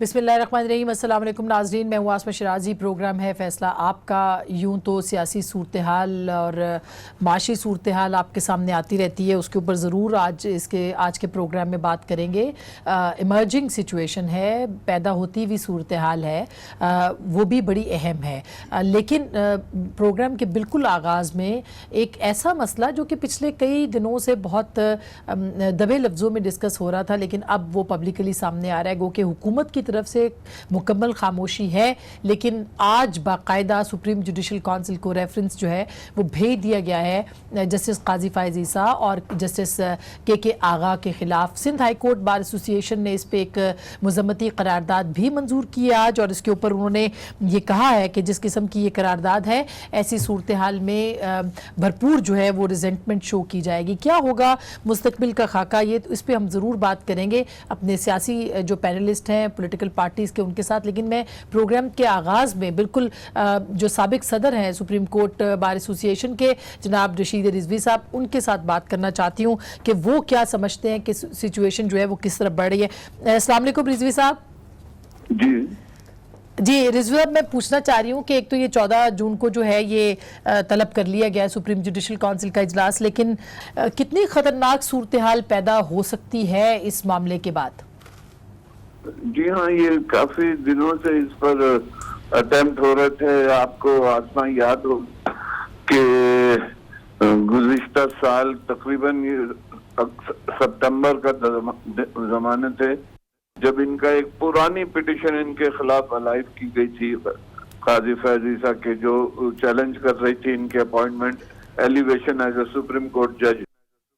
बिस्मिल्लाहिर्रहमानिर्रहीम। अस्सलाम वालेकुम नाज़रीन, मैं हूँ आसमा शिराजी। प्रोग्राम है फ़ैसला आपका। यूँ तो सियासी सूरत हाल और माशी सूरत हाल आपके सामने आती रहती है, उसके ऊपर ज़रूर आज के प्रोग्राम में बात करेंगे। इमर्जिंग सिचुएशन है, पैदा होती हुई सूरत हाल है, वो भी बड़ी अहम है। लेकिन प्रोग्राम के बिल्कुल आगाज़ में एक ऐसा मसला जो कि पिछले कई दिनों से बहुत दबे लफ्ज़ों में डिस्कस हो रहा था, लेकिन अब वो पब्लिकली सामने आ रहा है। गो कि हुकूमत की तरफ से मुकम्मल खामोशी है, लेकिन आज बाकायदा सुप्रीम जुडिशल काउंसिल को रेफरेंस जो है वो भेज दिया गया है जस्टिस काजी फायज़ ईसा और जस्टिस के आगा के ख़िलाफ़। Sindh high court bar association ने इस पर एक मज़म्मती करारदाद भी मंजूर की है आज, और इसके ऊपर उन्होंने ये कहा है कि जिस किस्म की ये करारदाद है, ऐसी सूरत हाल में भरपूर जो है वो रिजेंटमेंट शो की जाएगी। क्या होगा मुस्तकबिल का खाका, ये तो इस पर हम ज़रूर बात करेंगे अपने सियासी जो पैनलिस्ट हैं पॉलिटिकल पार्टीज़ के, उनके साथ। लेकिन मैं प्रोग्राम के आगाज़ में बिल्कुल जो साबिक सदर हैं सुप्रीम कोर्ट बार एसोसिएशन के जनाब रशीद रिजवी साहब, उनके साथ बात करना चाहती हूँ कि वो क्या समझते हैं कि सिचुएशन जो है वो किस तरफ बढ़ रही है। अस्सलाम वालेकुम रिजवी साहब। जी रिजवी साहब, मैं पूछना चाह रही हूँ कि एक तो ये 14 जून को जो है ये तलब कर लिया गया है सुप्रीम जुडिशल काउंसिल का इजलास, लेकिन कितनी ख़तरनाक सूरत हाल पैदा हो सकती है इस मामले के बाद? जी हाँ, ये काफी दिनों से इस पर अटेम्प्ट हो रहे थे। आपको आसमा याद हो कि गुज़िश्ता साल तकरीबन सितंबर का ज़माने थे जब इनका एक पुरानी पिटिशन इनके खिलाफ अलाइव की गई थी काजी फैज़ ईसा के, जो चैलेंज कर रही थी इनके appointment elevation as a supreme court जज।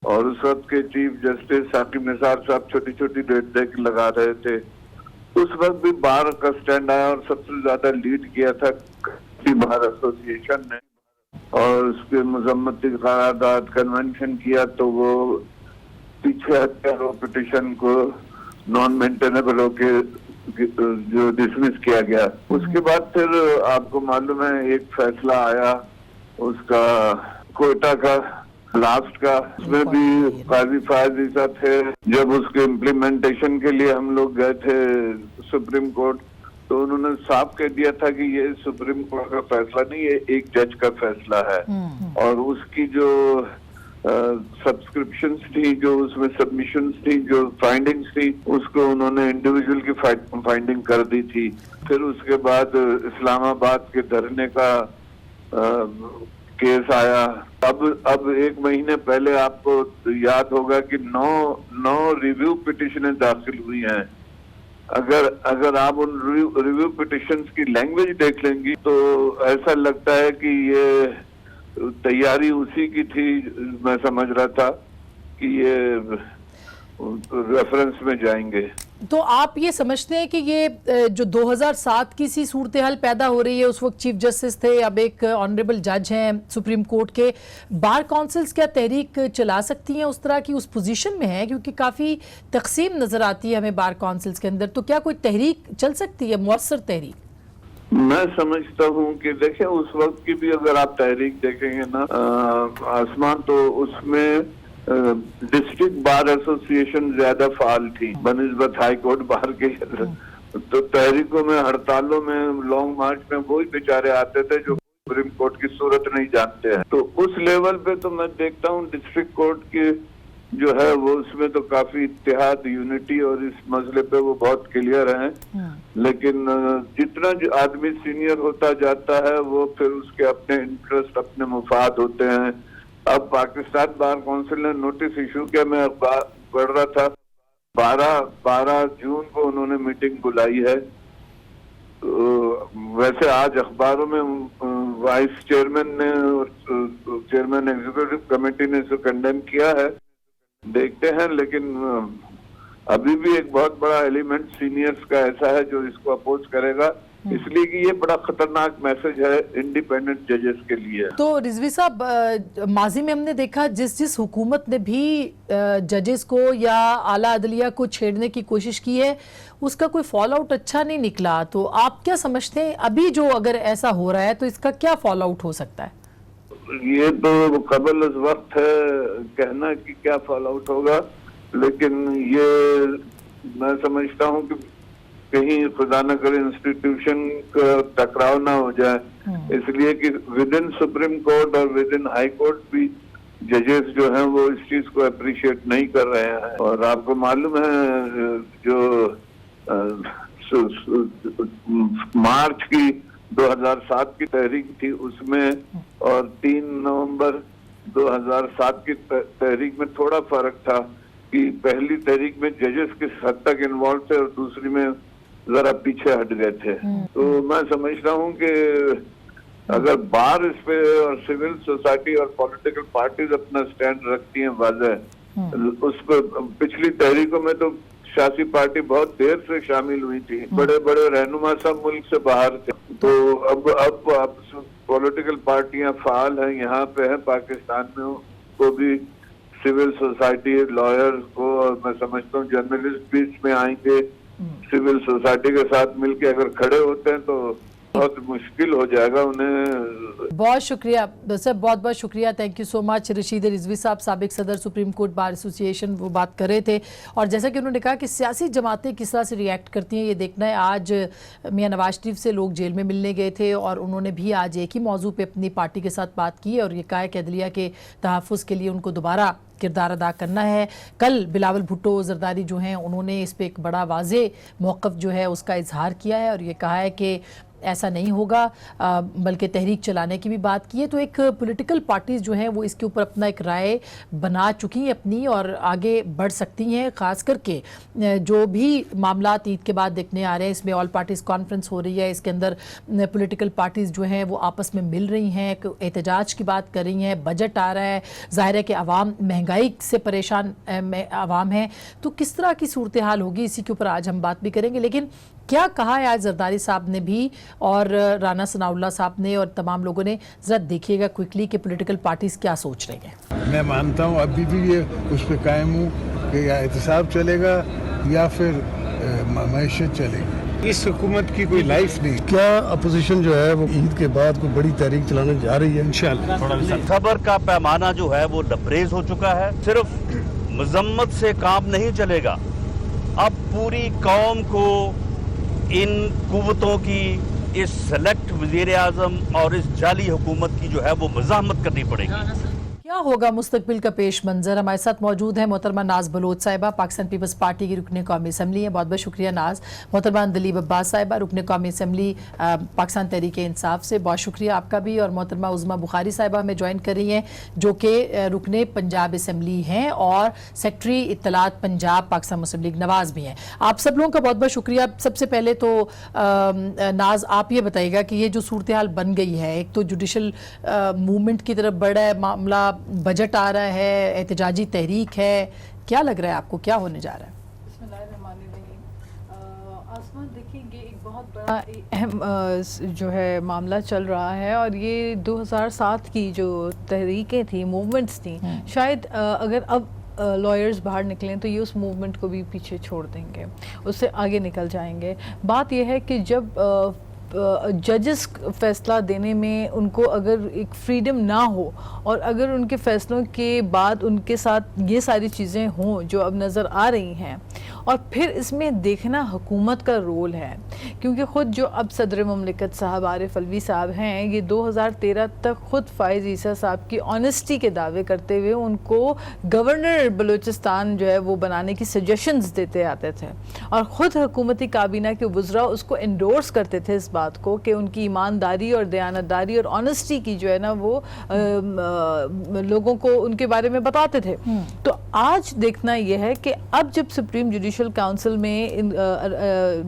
और उस वक्त के चीफ जस्टिस साकिब निसार साहब छोटी छोटी डेट लगा रहे थे। उस वक्त भी बार का स्टैंड आया और सबसे ज्यादा लीड किया था बार एसोसिएशन ने, और उसके मजम्मती करारदाद कन्वेंशन किया तो वो पीछे हटकर वो पिटिशन को नॉन मेंटेनेबल होके जो डिसमिस किया गया। उसके बाद फिर आपको मालूम है एक फैसला आया उसका कोयटा का लास्ट का, उसमें भी काजी फायज़ ईसा थे। जब उसके इम्प्लीमेंटेशन के लिए हम लोग गए थे सुप्रीम कोर्ट, तो उन्होंने साफ कह दिया था कि ये सुप्रीम कोर्ट का फैसला नहीं, ये एक जज का फैसला है। और उसकी जो सब्सक्रिप्शंस थी, जो उसमें सबमिशंस थी, जो फाइंडिंग्स थी, उसको उन्होंने इंडिविजुअल की फाइंडिंग कर दी थी। फिर उसके बाद इस्लामाबाद के धरने का केस आया। अब एक महीने पहले आपको याद होगा कि 9 रिव्यू पिटिशनें दाखिल हुई हैं। अगर आप उन रिव्यू पिटिशंस की लैंग्वेज देख लेंगी तो ऐसा लगता है कि ये तैयारी उसी की थी। मैं समझ रहा था कि ये रेफरेंस में जाएंगे। तो आप ये समझते हैं कि ये जो 2007 की सी सूरत हाल पैदा हो रही है, उस वक्त चीफ जस्टिस थे, अब एक ऑनरेबल जज हैं सुप्रीम कोर्ट के, बार काउंसिल्स क्या तहरीक चला सकती हैं उस तरह की, उस पोजीशन में है? क्योंकि काफ़ी तकसीम नज़र आती है हमें बार काउंसिल्स के अंदर, तो क्या कोई तहरीक चल सकती है, मुअस्सर तहरीक? मैं समझता हूँ कि देखें उस वक्त की भी अगर आप तहरीक देखेंगे ना आसमान, तो उसमें डिस्ट्रिक्ट बार एसोसिएशन ज्यादा फाल थी बनिस्बत हाई कोर्ट बार के। तो तहरीकों में, हड़तालों में, लॉन्ग मार्च में वही बेचारे आते थे जो सुप्रीम कोर्ट की सूरत नहीं जानते हैं। तो उस लेवल पे तो मैं देखता हूँ डिस्ट्रिक्ट कोर्ट की जो है वो, उसमें तो काफी इत्तेहाद, यूनिटी, और इस मसले पे वो बहुत क्लियर हैं। लेकिन जितना जो आदमी सीनियर होता जाता है वो फिर उसके अपने इंटरेस्ट, अपने मुफाद होते हैं। अब पाकिस्तान बार काउंसिल ने नोटिस इशू किया, मैं पढ़ रहा था 12 जून को उन्होंने मीटिंग बुलाई है। तो वैसे आज अखबारों में वाइस चेयरमैन ने, चेयरमैन एग्जीक्यूटिव कमेटी ने इसे कंडेम किया है, देखते हैं। लेकिन अभी भी एक बहुत बड़ा एलिमेंट सीनियर्स का ऐसा है जो इसको अपोज करेगा, इसलिए कि ये बड़ा खतरनाक मैसेज है इंडिपेंडेंट जजेस के लिए। तो रिजवी साहब, माजी में हमने देखा जिस हुकूमत ने भी जजेस को या आला अदलिया को छेड़ने की कोशिश की है, उसका कोई फॉल आउट अच्छा नहीं निकला। तो आप क्या समझते हैं अभी जो अगर ऐसा हो रहा है तो इसका क्या फॉल आउट हो सकता है? ये तो कबल उस वक्त है कहना कि क्या फॉल आउट होगा, लेकिन ये मैं समझता हूँ कि कहीं खुदा न करे इंस्टीट्यूशन का टकराव ना हो जाए, इसलिए कि विद इन सुप्रीम कोर्ट और विद इन हाई कोर्ट भी जजेस जो हैं वो इस चीज को अप्रिशिएट नहीं कर रहे हैं। और आपको मालूम है जो मार्च की 2007 की तहरीक थी उसमें और 3 नवंबर 2007 की तहरीक में थोड़ा फर्क था कि पहली तहरीक में जजेस किस हद तक इन्वॉल्व थे और दूसरी में जरा पीछे हट गए थे। तो मैं समझता हूँ कि अगर बार इस पे और सिविल सोसाइटी और पॉलिटिकल पार्टीज अपना स्टैंड रखती हैं वाज़ेह, उस पर पिछली तहरीकों में तो सियासी पार्टी बहुत देर से शामिल हुई थी, बड़े बड़े रहनुमा सब मुल्क से बाहर थे। तो अब पॉलिटिकल पार्टियां फाल हैं, यहाँ पे है पाकिस्तान में, को भी सिविल सोसाइटी लॉयर्स को, और मैं समझता हूँ जर्नलिस्ट भी इसमें आएंगे, सिविल सोसाइटी के साथ मिलके अगर खड़े होते हैं तो बहुत मुश्किल हो जाएगा उन्हें। बहुत शुक्रिया सर, बहुत बहुत शुक्रिया, thank you so much. Rashid Rizvi साहब, साबिक सदर सुप्रीम कोर्ट बार एसोसिएशन, वो बात कर रहे थे। और जैसा कि उन्होंने कहा कि सियासी जमातें किस तरह से रिएक्ट करती हैं ये देखना है। आज मियां नवाज शरीफ से लोग जेल में मिलने गए थे और उन्होंने भी आज एक ही मौजू पे अपनी पार्टी के साथ बात की और ये कहा है कि अदलिया के तहफ़्फ़ुज़ के लिए उनको दोबारा किरदार अदा करना है। कल बिलावल भुट्टो ज़रदारी जो हैं उन्होंने इस पर एक बड़ा वाज़े मौक़िफ़ जो है उसका इजहार किया है और ये कहा है कि ऐसा नहीं होगा, बल्कि तहरीक चलाने की भी बात की है। तो एक पॉलिटिकल पार्टीज़ जो हैं वो इसके ऊपर अपना एक राय बना चुकी हैं अपनी और आगे बढ़ सकती हैं। ख़ास करके जो भी मामलात ईद के बाद देखने आ रहे हैं, इसमें ऑल पार्टीज़ कॉन्फ्रेंस हो रही है, इसके अंदर पॉलिटिकल पार्टीज़ जो हैं वो आपस में मिल रही हैं, एहतजाज की बात कर रही हैं, बजट आ रहा है, ज़ाहिर है कि आवाम महंगाई से परेशान आवाम है। तो किस तरह की सूरत हाल होगी इसी के ऊपर आज हम बात भी करेंगे। लेकिन क्या कहा है आज जरदारी साहब ने भी और राना सनाउल्लाह साहब ने और तमाम लोगों ने, ज़रा देखिएगा क्विकली कि पॉलिटिकल पार्टीज़ क्या सोच रही हैं। मैं मानता हूँ अभी भी ये उस पर कायम हूँ कि या एहतसाब चलेगा या फिर मईशत चलेगी। इस हुकूमत की कोई लाइफ नहीं। क्या अपोजिशन जो है वो ईद के बाद कोई बड़ी तहरीक चलाने जा रही है? इंशाअल्लाह। खबर का पैमाना जो है वो लबरेज हो चुका है। सिर्फ मजम्मत से काम नहीं चलेगा, अब पूरी कौम को इन कुव्वतों की, इस सेलेक्ट वज़ीर आज़म और इस जाली हुकूमत की जो है वो मज़ाहमत करनी पड़ेगी। क्या होगा मुस्तकबिल का पेश मंजर? हमारे साथ मौजूद है मोहतरमा नाज बलोच साहिबा, पाकिस्तान पीपल्स पार्टी की रुकने कौमी असम्बली है, बहुत बहुत शुक्रिया नाज। मोहतरमा दलीब अब्बास साहिबा, रुकने कौमी असम्बली पाकिस्तान तहरीक इंसाफ से, बहुत शुक्रिया आपका भी। और मोहतरमा उज़मा बुखारी साहिबा हमें ज्वाइन कर रही हैं जो कि रुकने पंजाब असम्बली हैं और सेक्रेटरी इत्तलात पंजाब पाकिस्तान मुस्लिम लीग नवाज़ भी हैं। आप सब लोगों का बहुत बहुत शुक्रिया। सबसे पहले तो नाज आप ये बताइएगा कि ये जो सूरत हाल बन गई है, एक तो जुडिशल मूवमेंट की तरफ बढ़ा है मामला, बजट आ रहा है, एहतजाजी तहरीक है, क्या लग रहा है आपको क्या होने जा रहा है? आसमान देखिए, ये एक बहुत बड़ा अहम जो है मामला चल रहा है और ये 2007 की जो तहरीकें थी, मूवमेंट्स थी, शायद अगर अब लॉयर्स बाहर निकलें तो ये उस मूवमेंट को भी पीछे छोड़ देंगे, उससे आगे निकल जाएंगे। बात यह है कि जब जजेस फैसला देने में उनको अगर एक फ्रीडम ना हो और अगर उनके फैसलों के बाद उनके साथ ये सारी चीज़ें हों जो अब नज़र आ रही हैं, और फिर इसमें देखना हुकूमत का रोल है, क्योंकि ख़ुद जो अब सदर ममलिकत साहब आरिफ अलवी साहब हैं, ये 2013 तक ख़ुद फ़ाइज़ ईसा साहब की ऑनेस्टी के दावे करते हुए उनको गवर्नर बलूचिस्तान जो है वो बनाने की सजेशंस देते आते थे और ख़ुद हुकूमती काबीना के वज़रा उसको एंडोर्स करते थे इस बात को कि उनकी ईमानदारी और दयानतदारी और ऑनेस्टी की जो है ना वो लोगों को उनके बारे में बताते थे। तो आज देखना यह है कि अब जब सुप्रीम जुडिशल काउंसिल में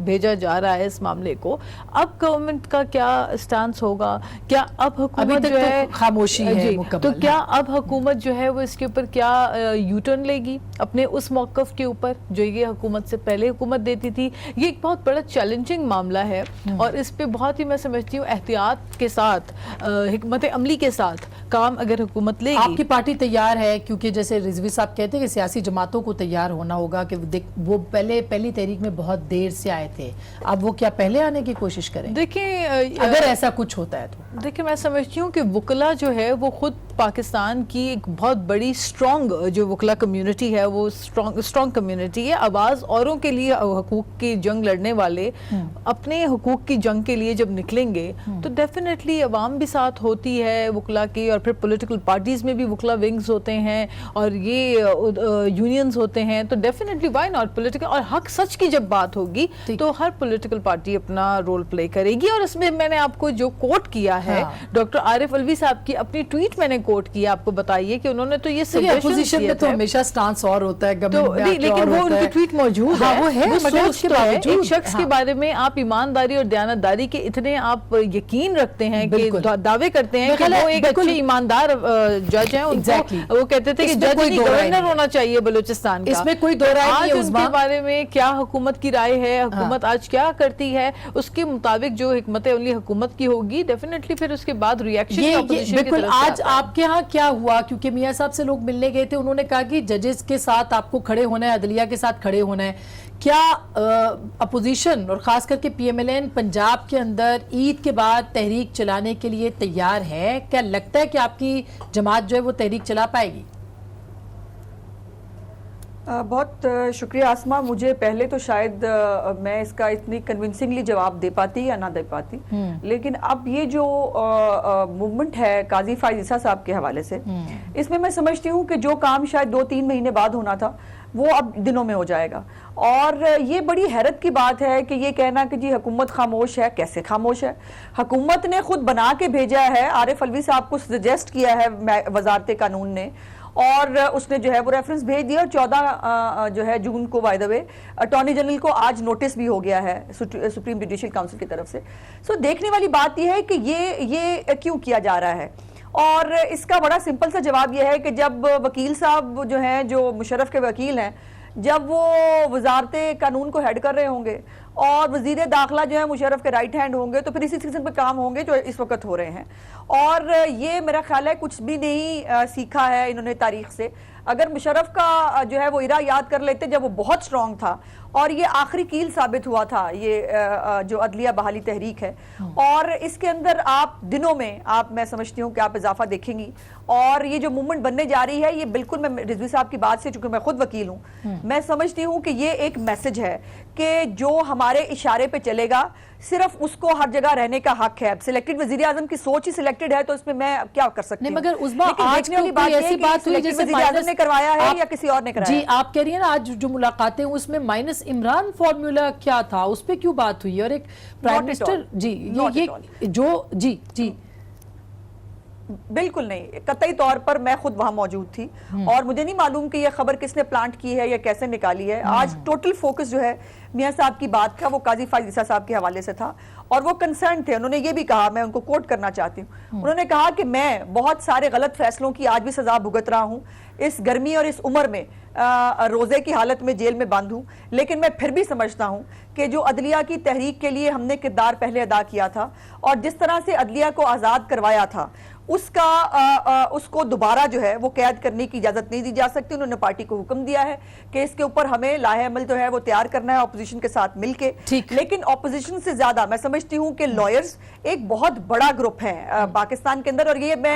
भेजा जा रहा है इस मामले को, अब गवर्नमेंट का क्या स्टांस होगा, क्या अब हुकूमत जो है खामोशी है, तो क्या अब हुकूमत जो है वो इसके ऊपर क्या यू टर्न लेगी अपने उस मौक़िफ़ के ऊपर जो ये हुकूमत से पहले हुकूमत देती थी? ये एक बहुत बड़ा चैलेंजिंग मामला है और इस पे बहुत ही मैं समझती हूँ एहतियात के साथ, हिकमत अमली के साथ काम अगर हुकूमत लेगी। आपकी पार्टी तैयार है? क्योंकि जैसे रिजवी साहब कहते हैं कि सियासी जमातों को तैयार होना होगा कि वो पहली तहरीक में बहुत देर से आए थे, अब वो क्या पहले आने की कोशिश करें? देखिए अगर ऐसा कुछ होता है तो دیکھیں میں سمجھتی ہوں کہ وکلا جو ہے وہ خود پاکستان کی ایک بہت بڑی اسٹرانگ جو وکلا کمیونٹی ہے وہ اسٹرانگ کمیونٹی ہے. آواز اوروں کے لیے حقوق کی جنگ لڑنے والے اپنے حقوق کی جنگ کے لیے جب نکلیں گے تو ڈیفینیٹلی عوام بھی ساتھ ہوتی ہے وکلا کی, اور پھر پولیٹیکل پارٹیز میں بھی وکلا ونگز ہوتے ہیں اور یہ یونینز ہوتے ہیں, تو ڈیفینیٹلی وائی ناٹ پولیٹیکل. اور حق سچ کی جب بات ہوگی تو ہر پولیٹیکل پارٹی اپنا رول پلے کرے گی. اور اس میں میں نے آپ کو جو کوٹ کیا ہے ڈاکٹر عارف الوی صاحب کی اپنی ٹویٹ میں نے کوٹ کیا, آپ کو بتائیے کہ انہوں نے تو یہ اپوزیشن میں تو ہمیشہ سٹانس اور ہوتا ہے لیکن وہ ان کی ٹویٹ موجود ہے, وہ ہے سوچ کے باوجود ایک شخص کے بارے میں آپ ایمانداری اور دیانتداری کے اتنے آپ یقین رکھتے ہیں کہ دعوے کرتے ہیں کہ وہ ایک اچھے ایماندار جج ہیں. وہ کہتے تھے کہ جج ہی گورنر ہونا چاہیے بلوچستان کا. اس میں کوئی دو رائے نہیں ہے. اس کے بارے میں کیا حکومت کی رائے ہے, حکومت آج کیا کرتی ہے, اس کے مطابق جو حکمت عملی حکومت کی ہوگی ڈیفینیٹلی پھر اس کے بعد ریئیکشن بالکل. آج آپ کے ہاں کیا ہوا, کیونکہ میاں صاحب سے لوگ ملنے گئے تھے, انہوں نے کہا کہ ججز کے ساتھ آپ کو کھڑے ہونا ہے, عدلیہ کے ساتھ کھڑے ہونا ہے. کیا اپوزیشن اور خاص کر کے P M L N Punjab کے اندر عید کے بعد تحریک چلانے کے لیے تیار ہے؟ کیا لگتا ہے کہ آپ کی جماعت جو ہے وہ تحریک چلا پائے گی؟ بہت شکریہ آسما. مجھے پہلے تو شاید میں اس کا اتنی کنونسنگلی جواب دے پاتی یا نہ دے پاتی, لیکن اب یہ جو موومنٹ ہے قاضی فائز عیسیٰ صاحب کے حوالے سے, اس میں سمجھتی ہوں کہ جو کام شاید 2-3 مہینے بعد ہونا تھا وہ اب دنوں میں ہو جائے گا. اور یہ بڑی حیرت کی بات ہے کہ یہ کہنا کہ جی حکومت خاموش ہے, کیسے خاموش ہے؟ حکومت نے خود بنا کے بھیجا ہے, عارف الوی صاحب کو سجیسٹ کیا ہے وزارت قانون نے, اور اس نے جو ہے وہ ریفرنس بھیج دیا. اور 14 جو ہے جون کو by the way attorney general کو آج نوٹس بھی ہو گیا ہے سپریم جوڈیشل کاؤنسل کی طرف سے. سو دیکھنے والی بات یہ ہے کہ یہ کیوں کیا جا رہا ہے, اور اس کا بڑا سمپل سا جواب یہ ہے کہ جب وکیل صاحب جو ہیں, جو مشرف کے وکیل ہیں, جب وہ وزارت قانون کو ہیڈ کر رہے ہوں گے اور وزیر داخلہ جو ہے مشرف کے رائٹ ہینڈ ہوں گے, تو پھر اسی سیکشن پہ کام ہوں گے جو اس وقت ہو رہے ہیں. اور یہ میرا خیال ہے کچھ بھی نہیں سیکھا ہے انہوں نے تاریخ سے. اگر مشرف کا جو ہے وہ ایرا یاد کر لیتے جب وہ بہت سٹرونگ تھا, اور یہ آخری کیل ثابت ہوا تھا یہ جو عدلیہ بحالی تحریک ہے, اور اس کے اندر آپ دنوں میں میں سمجھتی ہوں کہ آپ اضافہ دیکھیں گی. اور یہ جو موومنٹ بننے جا رہی ہے, یہ بالکل میں رضوی صاحب کی بات سے, چونکہ میں خود وکیل ہوں, میں سمجھتی ہوں کہ یہ ایک میسج ہے کہ جو ہمارے اشارے پہ چلے گا صرف اس کو ہر جگہ رہنے کا حق ہے. اب سلیکٹڈ وزیر اعظم کی سوچ ہی سلیکٹڈ ہے, تو اس میں کیا کر سکتی ہوں. مگر عظمیٰ آج کوئی ایسی بات ہوئی جیسے وزیر اعظم نے کروایا ہے یا کسی اور نے کرایا؟ جی آپ کہہ رہی ہیں نا آج جو ملاقاتیں اس میں مائنس عمران فارمولا کیا تھا, اس پہ کیوں بات ہوئی؟ اور ایک پرائم منسٹر جی بالکل نہیں, قطعی طور پر میں خود وہاں موجود تھی, اور مجھے نہیں معلوم کہ یہ خبر کس نے پلانٹ کی ہے یا کیسے نکالی ہے. آج ٹوٹل فوکس جو ہے میاں صاحب کی بات کا وہ قاضی فائز عیسیٰ صاحب کے حوالے سے تھا, اور وہ کنسرن تھے. انہوں نے یہ بھی کہا, میں ان کو کوٹ کرنا چاہتی ہوں, انہوں نے کہا کہ میں بہت سارے غلط فیصلوں کی آج بھی سزا بھگت رہا ہوں, اس گرمی اور اس عمر میں روزے کی حالت میں جیل میں بند ہوں, لیکن میں پھر بھی سمجھتا ہوں کہ جو عدلیہ کی تحریک کے لیے ہم نے کردار پہلے ادا کیا تھا, اور جس طرح سے عدلیہ کو آزاد کروایا تھا, اس کو دوبارہ جو ہے وہ قید کرنے کی اجازت نہیں دی جا سکتی. انہوں نے پارٹی کو حکم دیا ہے کہ اس کے اوپر ہمیں لاہے عمل جو ہے وہ تیار کرنا ہے اپوزیشن کے ساتھ مل کے. لیکن اپوزیشن سے زیادہ میں سمجھتی ہوں کہ لائرز ایک بہت بڑا گروپ ہے پاکستان کے اندر, اور یہ میں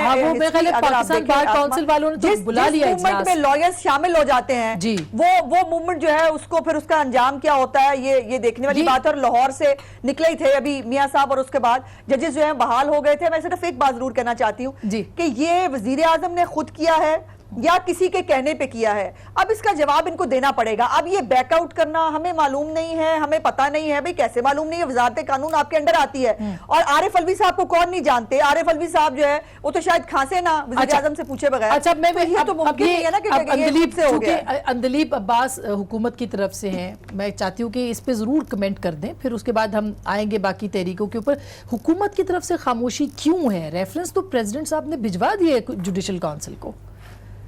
پاکستان بار کونسل والوں نے تو بلا لیا موومنٹ میں لائرز شامل ہو جاتے ہیں, وہ موومنٹ جو ہے اس کو پھر اس کا انجام کیا ہوتا ہے یہ دیکھنے والی بات ہے. اور لاہور سے نکلے ہی تھے ابھی میاں صاحب, اور اس کے بعد ججز جو ہیں بحال ہو گئے تھے. میں صرف ایک بات ضرور کہنا چاہتی ہوں کہ یہ وزیر اعظم نے خود کیا ہے یا کسی کے کہنے پہ کیا ہے. اب اس کا جواب ان کو دینا پڑے گا. اب یہ بیک آؤٹ کرنا ہمیں معلوم نہیں ہے, ہمیں پتہ نہیں ہے. بھئی کیسے معلوم نہیں ہے؟ وزارت قانون آپ کے انڈر آتی ہے, اور عارف الوی صاحب کو کون نہیں جانتے؟ عارف الوی صاحب جو ہے وہ تو شاید کھانسے نہ وزیر اعظم سے پوچھے بغیر. اچھا یہ تو ممکن نہیں ہے نا کہ اندلیب عباس حکومت کی طرف سے ہیں, میں چاہتی ہوں کہ اس پہ ضرور کمنٹ کر دیں, پھر اس کے بعد ہم آئیں گے باقی تحریکوں کے اوپر. حکومت کی طرف سے خاموشی کیوں ہے؟ ریفرنس تو پریزیڈنٹ صاحب نے بھجوا دیے جوڈیشل کاؤنسل کو.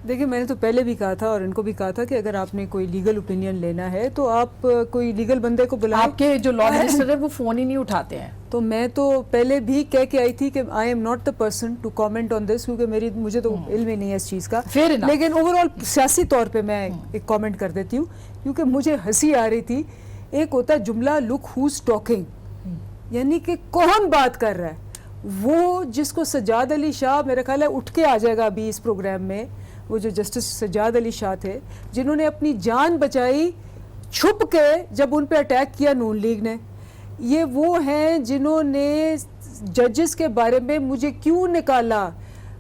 دیکھیں میں نے تو پہلے بھی کہا تھا اور ان کو بھی کہا تھا کہ اگر آپ نے کوئی لیگل اوپینین لینا ہے تو آپ کوئی لیگل بندے کو بلائیں. آپ کے جو لا منسٹر ہے وہ فون ہی نہیں اٹھاتے ہیں. تو میں تو پہلے بھی کہہ کے آئی تھی کہ I am not the person to comment on this, کیونکہ مجھے تو علم ہی نہیں ہے اس چیز کا. لیکن اوور آل سیاسی طور پہ میں ایک کامنٹ کر دیتی ہوں, کیونکہ مجھے ہنسی آ رہی تھی. ایک ہوتا ہے جملہ لک ہوز ٹاکنگ, یعنی کہ کون بات کر رہا ہے, وہ جس کو سجاد علی شاہ میرا خیال ہے اٹھ کے آ جائے گا ابھی اس پروگرام میں, وہ جو جسٹس سجاد علی شاہ تھے جنہوں نے اپنی جان بچائی چھپ کے جب ان پہ اٹیک کیا نون لیگ نے, یہ وہ ہیں جنہوں نے ججز کے بارے میں مجھے کیوں نکالا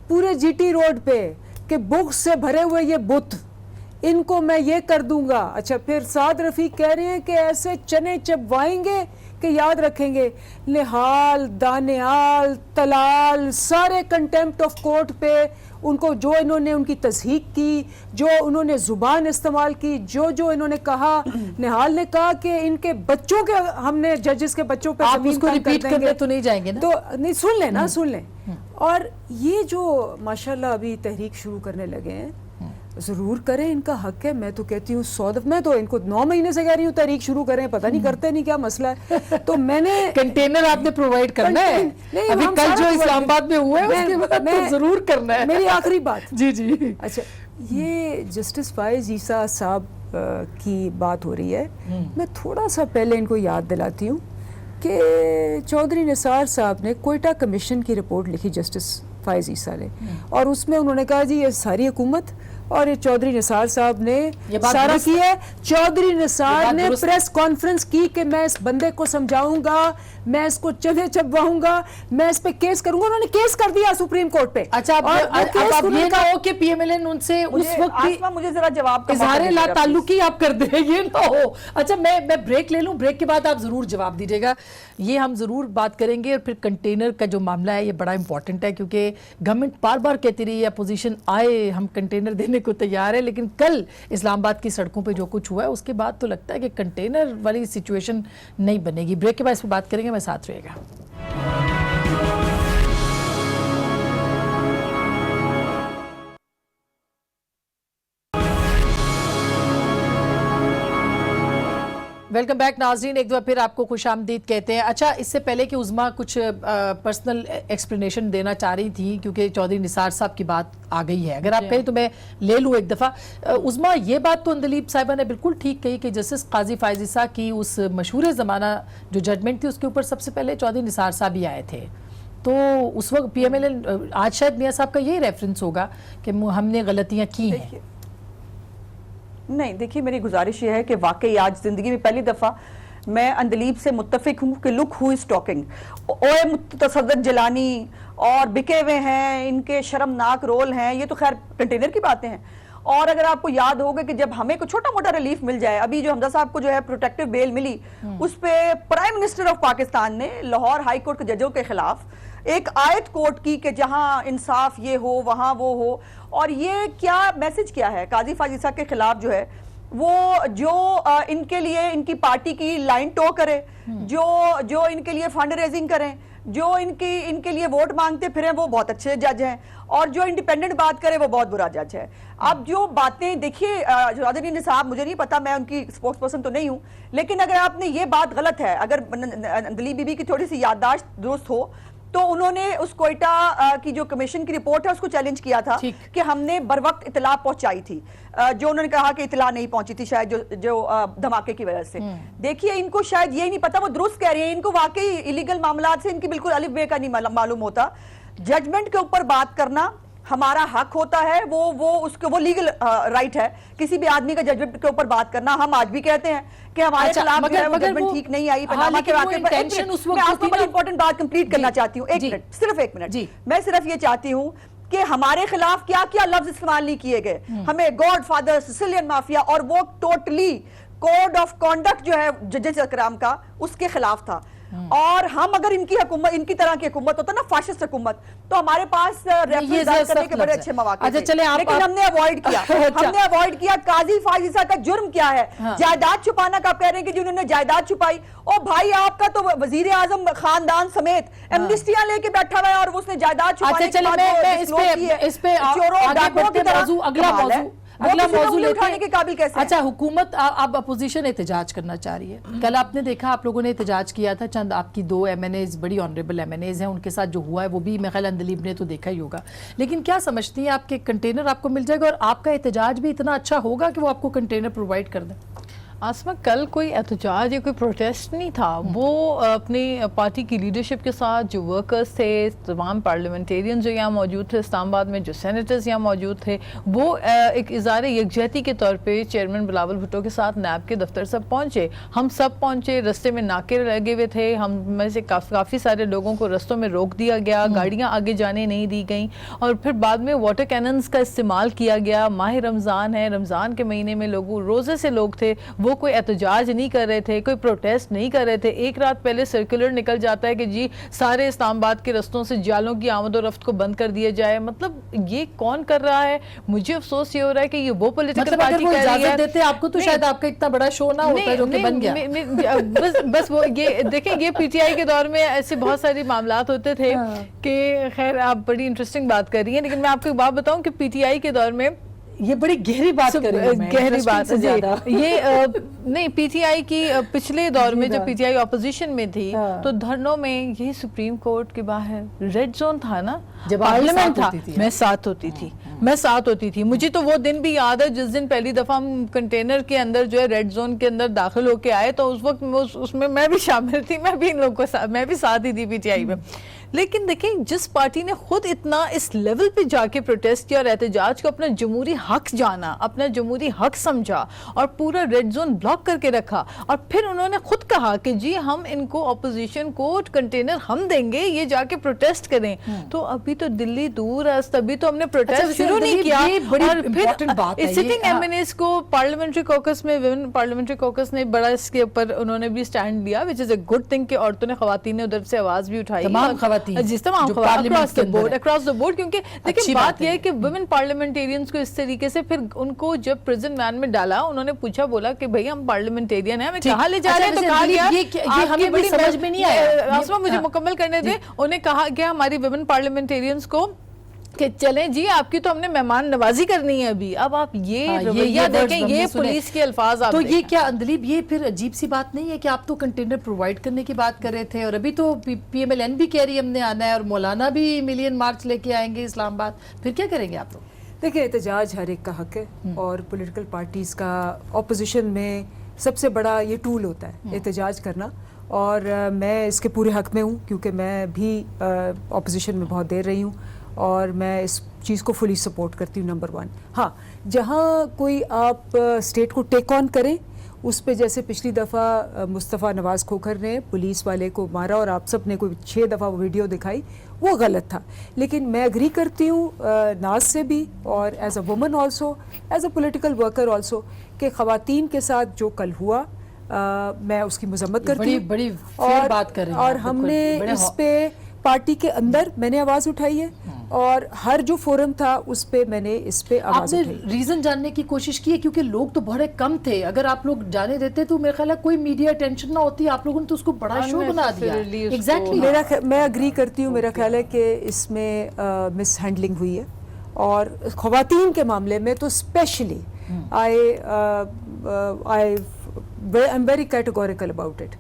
پورے جی ٹی روڈ پہ کہ بغض سے بھرے ہوئے یہ بت, ان کو میں یہ کر دوں گا. اچھا پھر سعد رفیق کہہ رہے ہیں کہ ایسے چنے چبوائیں گے کہ یاد رکھیں گے. نہال, دانیال, تلال سارے کنٹیمپٹ آف کورٹ پہ ان کو جو انہوں نے ان کی تصحیق کی, جو انہوں نے زبان استعمال کی, جو انہوں نے کہا. نہال نے کہا کہ ان کے بچوں کے ہم نے ججز کے بچوں پہ آپ اس کو ریپیٹ کرنے تو نہیں جائیں گے نا, تو نہیں سن لیں نا, سن لیں. اور یہ جو ماشاءاللہ ابھی تحریک شروع کرنے لگے ہیں ضرور کریں, ان کا حق ہے. میں تو کہتی ہوں 100 دفعہ, میں تو ان کو 9 مہینے سے کہہ رہی ہوں تحریک شروع کریں, پتہ نہیں کرتے نہیں کیا مسئلہ ہے. تو میں نے کنٹینر آپ نے پرووائڈ کرنا ہے, ابھی کل جو اسلام آباد میں ہوا ہے اس کے بعد تو ضرور کرنا ہے. میری آخری بات جی جی اچھا, یہ جسٹس فائز عیسیٰ صاحب کی بات ہو رہی ہے, میں تھوڑا سا پہلے ان کو یاد دلاتی ہوں کہ چودھری نثار صاحب نے کوئٹہ کمیشن کی رپورٹ لکھی جسٹس فائز عیسیٰ نے, اور اس میں انہوں نے کہا جی یہ ساری حکومت اور یہ چودھری نثار صاحب نے سارا کیا ہے. چودھری نثار نے پریس کانفرنس کی کہ میں اس بندے کو سمجھاؤں گا, میں اس کو چنے چبواؤں گا, میں اس پہ کیس کروں گا. انہوں نے کیس کر دیا سپریم کورٹ پہ. اچھا اب یہ نہ ہو کہ پی ایم ایل این ان سے اس وقت بھی مجھے ذرا جواب اظہار لا تعلقی آپ کر دیں, یہ نہ ہو. اچھا میں بریک لے لوں, بریک کے بعد آپ ضرور جواب دیجیے گا, یہ ہم ضرور بات کریں گے. اور پھر کنٹینر کا جو معاملہ ہے یہ بڑا امپورٹنٹ ہے کیونکہ گورنمنٹ بار بار کہتی رہی ہے اپوزیشن آئے ہم کنٹینر دینے کو تیار ہے, لیکن کل اسلام آباد کی سڑکوں پہ جو کچھ ہوا ہے اس کے بعد تو لگتا ہے کہ کنٹینر والی سچویشن نہیں بنے گی. بریک کے بعد اس پہ بات کریں گے, میں ساتھ رہے گا. ویلکم بیک ناظرین, ایک دفعہ پھر آپ کو خوش آمدید کہتے ہیں. اچھا اس سے پہلے کہ عظمیٰ کچھ پرسنل ایکسپلینیشن دینا چاہ رہی تھی کیونکہ چودھری نثار صاحب کی بات آ گئی ہے, اگر آپ کہیں تو میں لے لوں ایک دفعہ. عظمیٰ یہ بات تو اندلیب صاحبہ نے بالکل ٹھیک کہی کہ جسٹس قاضی فائز عیسیٰ کی اس مشہور زمانہ جو ججمنٹ تھی اس کے اوپر سب سے پہلے چودھری نثار صاحب ہی آئے تھے, تو اس وقت پی ایم ایل این آج شاید میاں صاحب کا یہی ریفرنس ہوگا کہ ہم نے غلطیاں کی ہیں. نہیں دیکھیے, میری گزارش یہ ہے کہ واقعی آج زندگی میں پہلی دفعہ میں اندلیب سے متفق ہوں کہ لک ہو از ٹاکنگ. اوے متصدق جیلانی اور بکے ہوئے ہیں, ان کے شرمناک رول ہیں, یہ تو خیر کنٹینر کی باتیں ہیں. اور اگر آپ کو یاد ہوگا کہ جب ہمیں کوئی چھوٹا موٹا ریلیف مل جائے, ابھی جو حمزہ صاحب کو جو ہے پروٹیکٹیو بیل ملی, اس پہ پرائم منسٹر آف پاکستان نے لاہور ہائی کورٹ کے ججوں کے خلاف ایک آیت کوٹ کی کہ جہاں انصاف یہ ہو وہاں وہ ہو. اور یہ کیا میسج کیا ہے قاضی فائز عیسیٰ کے خلاف جو ہے, وہ جو ان کے لیے ان کی پارٹی کی لائن ٹو کرے, جو ان کے لیے فنڈ ریزنگ کریں, جو ان کے لیے ووٹ مانگتے پھریں وہ بہت اچھے جج ہیں, اور جو انڈیپینڈنٹ بات کرے وہ بہت برا جج ہے. اب جو باتیں دیکھیے, چودھری نثار مجھے نہیں پتا, میں ان کی اسپوکس پرسن تو نہیں ہوں, لیکن اگر آپ نے یہ بات غلط ہے, اگر اندلیب بی بی کی تھوڑی سی یادداشت درست ہو تو انہوں نے اس کوئٹہ کی جو کمیشن کی رپورٹ ہے اس کو چیلنج کیا تھا کہ ہم نے بر وقت اطلاع پہنچائی تھی, جو انہوں نے کہا کہ اطلاع نہیں پہنچی تھی شاید جو دھماکے کی وجہ سے. دیکھیے ان کو شاید یہ نہیں پتا, وہ درست کہہ رہی ہیں, ان کو واقعی الیگل معاملات سے ان کی بالکل الف بے کا نہیں معلوم ہوتا. ججمنٹ کے اوپر بات کرنا ہمارا حق ہوتا ہے, وہ لیگل رائٹ ہے کسی بھی آدمی کا ججمنٹ کے اوپر بات کرنا. ہم آج بھی کہتے ہیں کہ ہمارے خلاف ججمنٹ ٹھیک نہیں آئی پناما کے واقعے پر. میں آپ کو بڑی امپورٹنٹ بات کمپلیٹ کرنا چاہتی ہوں, ایک منٹ, صرف ایک منٹ. میں صرف یہ چاہتی ہوں کہ ہمارے خلاف کیا کیا لفظ استعمال نہیں کیے گئے. ہمیں گاڈ فادر, سسیلین مافیا, اور وہ ٹوٹلی کوڈ آف کانڈکٹ جو ہے ججز اکرام کا اس کے خلاف تھا. اور ہم اگر ان کی حکومت, ان کی طرح کی حکومت ہوتا نا فاشسٹ حکومت, تو ہمارے پاس ریفرنس کرنے کے بڑے اچھے مواقع تھے, لیکن ہم نے اوائڈ کیا. ہم نے اوائڈ کیا. قاضی فائز عیسیٰ کا جرم کیا ہے؟ جائیداد چھپانا کا. آپ کہہ رہے ہیں کہ جنہوں نے جائیداد چھپائی, اور بھائی آپ کا تو وزیر اعظم خاندان سمیت ایمنسٹیاں لے کے بیٹھا ہوا ہے, اور اس نے جائیداد چھپانے کے بعد اگلا موضوع اٹھانے کے قابل کیسے؟ اچھا حکومت, اب اپوزیشن احتجاج کرنا چاہ رہی ہے. کل آپ نے دیکھا آپ لوگوں نے احتجاج کیا تھا, چند آپ کی 2 ایم این ایز بڑی آنریبل ایم این ایز ہیں, ان کے ساتھ جو ہوا ہے وہ بھی میرے خیال اندلیب نے تو دیکھا ہی ہوگا. لیکن کیا سمجھتی ہیں آپ کے کنٹینر آپ کو مل جائے گا اور آپ کا احتجاج بھی اتنا اچھا ہوگا کہ وہ آپ کو کنٹینر پرووائڈ کر دیں؟ आसमा, कल कोई एहतजाज या कोई प्रोटेस्ट नहीं था, वो अपनी पार्टी की लीडरशिप के साथ जो वर्कर्स थे, तमाम पार्लियामेंटेरियन जो यहाँ मौजूद थे इस्लामाबाद में, जो सेनेटर्स यहाँ मौजूद थे, वो एक इज़हार यकजहती के तौर पे चेयरमैन बिलावल भुट्टो के साथ नैब के दफ्तर सब पहुँचे। हम सब पहुँचे, रस्ते में नाके लगे हुए थे, हम में से काफ़ी सारे लोगों को रस्तों में रोक दिया गया, गाड़ियाँ आगे जाने नहीं दी गई, और फिर बाद में वाटर कैनन्स का इस्तेमाल किया गया। माह रमज़ान है, रमज़ान के महीने में लोगों रोज़े से लोग थे, वो कोई एहतजाज नहीं कर रहे थे, कोई प्रोटेस्ट नहीं कर रहे थे। एक रात पहले सर्कुलर निकल जाता है कि जी सारे इस्लामाबाद के रस्तों से जालों की आमद और रफ्त को बंद कर दिया जाए। मतलब ये कौन कर रहा है? मुझे अफसोस ये हो रहा है कि ये वो पॉलिटिकल पार्टी कर रही है। देते आपको तो शायद आपका इतना बड़ा शो ना होता जो कि बन गया। बस वो ये देखें, ये पीटीआई के दौर में ऐसे बहुत सारे मामलात होते थे कि खैर आप बड़ी इंटरेस्टिंग बात कर रही हैं, लेकिन मैं आपको एक बात बताऊं कि पीटीआई के दौर में ये बड़ी गहरी बात कर रही हूं मैं, गहरी बात से ज्यादा ये नहीं, पीटीआई की पिछले दौर में जब पीटीआई ऑपोजिशन में थी तो धरनों में यही सुप्रीम कोर्ट के बाहर रेड जोन था ना, जब पार्लियामेंट था, मैं साथ होती थी। मुझे तो वो दिन भी याद है जिस दिन पहली दफा हम कंटेनर के अंदर जो है रेड जोन के अंदर दाखिल होके आए, तो उस वक्त उसमें मैं भी शामिल थी, मैं भी इन लोगों को मैं भी साथ ही थी पीटीआई में। लेकिन देखें, जिस पार्टी ने खुद इतना इस लेवल पे जाके प्रोटेस्ट किया और एहतजाज को अपना जमहूरी हक जाना, अपना जमहूरी हक समझा और पूरा रेड जोन ब्लॉक करके रखा, और फिर उन्होंने खुद कहा कि जी हम इनको ऑपोजिशन को कंटेनर हम देंगे, ये जाके प्रोटेस्ट करें, तो अभी तो दिल्ली दूर है, तभी तो हमने प्रोटेस्ट शुरू नहीं किया। और फिर सिटिंग एमएनएस को पार्लियामेंट्री कॉकस में, विमेन पार्लियामेंट्री कॉकस ने बड़ा इसके ऊपर उन्होंने भी स्टैंड लिया, which is a good thing कि औरतों ने, खवातीन ने उधर से आवाज भी उठाई, अक्रॉस द बोर्ड, क्योंकि देखिए बात यह है कि वुमेन पार्लियामेंटेरियंस को इस तरीके से फिर उनको जब प्रिजन वैन में डाला, उन्होंने पूछा, बोला कि भाई हम पार्लियामेंटेरियन हैं, हमें कहाँ ले जा रहे हैं, तो कहा गया ये हमें बड़ी समझ में नहीं आया। आसमा मुझे मुकम्मल करने दे। उन्हें कहा गया हमारी वुमेन पार्लियामेंटेरियंस को कि चलें जी, आपकी तो हमने मेहमान नवाजी करनी है अभी। अब आप ये रवैया देखें, ये पुलिस के अल्फाज आप तो ये क्या अंदलीब, ये फिर अजीब सी बात नहीं है कि आप तो कंटेनर प्रोवाइड करने की बात कर रहे थे, और अभी तो पीएमएलएन भी कह रही है हमने आना है, और मौलाना भी मिलियन मार्च लेके आएंगे इस्लामाबाद, फिर क्या करेंगे आप लोग? देखिए, एहतजाज हर एक का हक है, और पॉलिटिकल पार्टीज़ का ऑपोजिशन में सबसे बड़ा ये टूल होता है एहतजाज करना, और मैं इसके पूरे हक में हूँ, क्योंकि मैं भी ऑपोजिशन में बहुत देर रही हूँ, और मैं इस चीज़ को फुली सपोर्ट करती हूँ, नंबर वन। हाँ, जहाँ कोई आप स्टेट को टेक ऑन करें, उस पे जैसे पिछली दफ़ा मुस्तफ़ा नवाज़ खोखर ने पुलिस वाले को मारा और आप सब ने कोई 6 दफ़ा वो वीडियो दिखाई, वो गलत था। लेकिन मैं एग्री करती हूँ नाज से भी, और as a woman also, as a political worker also, कि ख़वातीन के साथ जो कल हुआ मैं उसकी मजम्मत करती हूँ, बड़ी बात कर रही हैं, और हमने इस पे पार्टी के अंदर मैंने आवाज़ उठाई है, और हर जो फोरम था उस पे मैंने इस पे आवाज़ उठाई। आपने रीजन जानने की कोशिश की है, क्योंकि लोग तो बड़े कम थे, अगर आप लोग जाने देते तो मेरे ख्याल है कोई मीडिया टेंशन ना होती, आप लोगों ने तो उसको बड़ा शो बना दिया। एग्जैक्टली, मैं एग्री करती हूँ, मेरा ख्याल है कि इसमें मिस हैंडलिंग हुई है, और ख़वातीन के मामले में तो specially I am very categorical about it,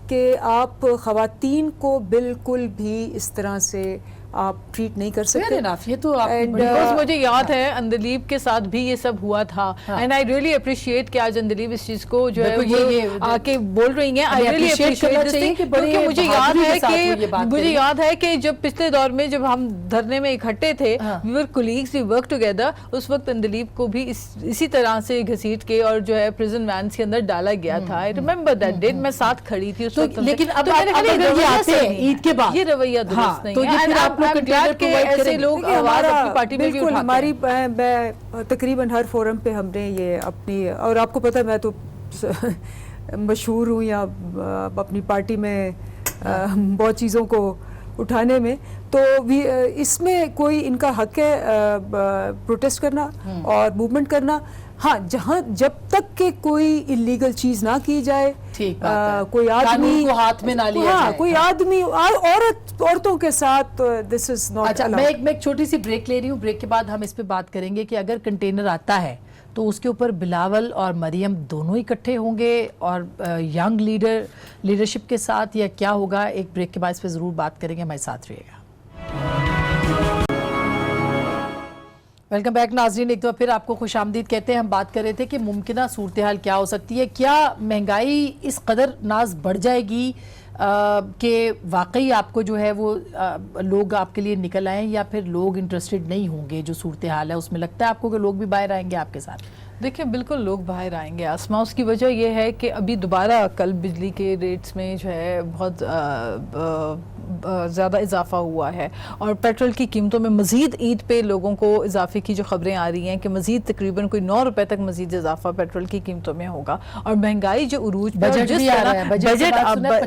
कि आप ख़वातीन को बिल्कुल भी इस तरह से आप ट्रीट नहीं कर सकते। ये तो मुझे याद है अंदलीब के साथ भी ये सब हुआ था, एंड आई रियली अप्रिशिएट कि आज अंदलीब इस चीज को जो है ये आके बोल रही हैं। आई रियली अप्रिशिएट, क्योंकि मुझे याद है कि जब पिछले दौर में जब हम धरने में इकट्ठे थे, we were colleagues, we work together, उस वक्त अंदलीब को भी इसी तरह से घसीट के और जो है प्रिजन वैन्स के अंदर डाला गया था। आई रिमेंबर दैट डेट, मैं साथ खड़ी थी उस वक्त। लेकिन अब ईद के बाद ये रवैया दुरुस्त नहीं है। ऐसे लोग आवाज अपनी पार्टी में भी उठाते हैं। हमारी तकरीबन हर फोरम पे हमने ये अपनी, और आपको पता है मैं तो मशहूर हूँ या अपनी पार्टी में बहुत चीज़ों को उठाने में, तो इसमें कोई इनका हक है प्रोटेस्ट करना और मूवमेंट करना। हाँ, जहाँ जब तक के कोई इलीगल चीज ना की जाए, कोई आदमी को हाथ में ना लिया जाए, कोई आदमी औरतों के साथ, दिस इज नॉट। अच्छा, मैं एक छोटी सी ब्रेक ले रही हूँ, ब्रेक के बाद हम इस पे बात करेंगे कि अगर कंटेनर आता है तो उसके ऊपर बिलावल और मरियम दोनों इकट्ठे होंगे और यंग लीडरशिप के साथ, या क्या होगा। एक ब्रेक के बाद इस पे जरूर बात करेंगे, हमारे साथ रहिएगा। वेलकम बैक नाजरीन, एक बार फिर आपको खुशामदीद कहते हैं। हम बात कर रहे थे कि मुमकिन सूरत हाल क्या हो सकती है, क्या महंगाई इस कदर नाज बढ़ जाएगी कि वाकई आपको जो है वो लोग आपके लिए निकल आएँ, या फिर लोग इंटरेस्टेड नहीं होंगे? जो सूरत हाल है उसमें लगता है आपको कि लोग भी बाहर आएंगे आपके साथ? देखिए बिल्कुल लोग बाहर आएंगे आसमा। उसकी वजह यह है कि अभी दोबारा कल बिजली के रेट्स में जो है बहुत ज़्यादा इजाफा हुआ है, और पेट्रोल की कीमतों में मज़ीद ईद पे लोगों को इजाफे की जो खबरें आ रही हैं कि मज़ीद तकरीबन कोई 9 रुपए तक मज़ीद इजाफा पेट्रोल की कीमतों में होगा। और महंगाई जो उरूज पे, बजट भी आ रहा है, बजट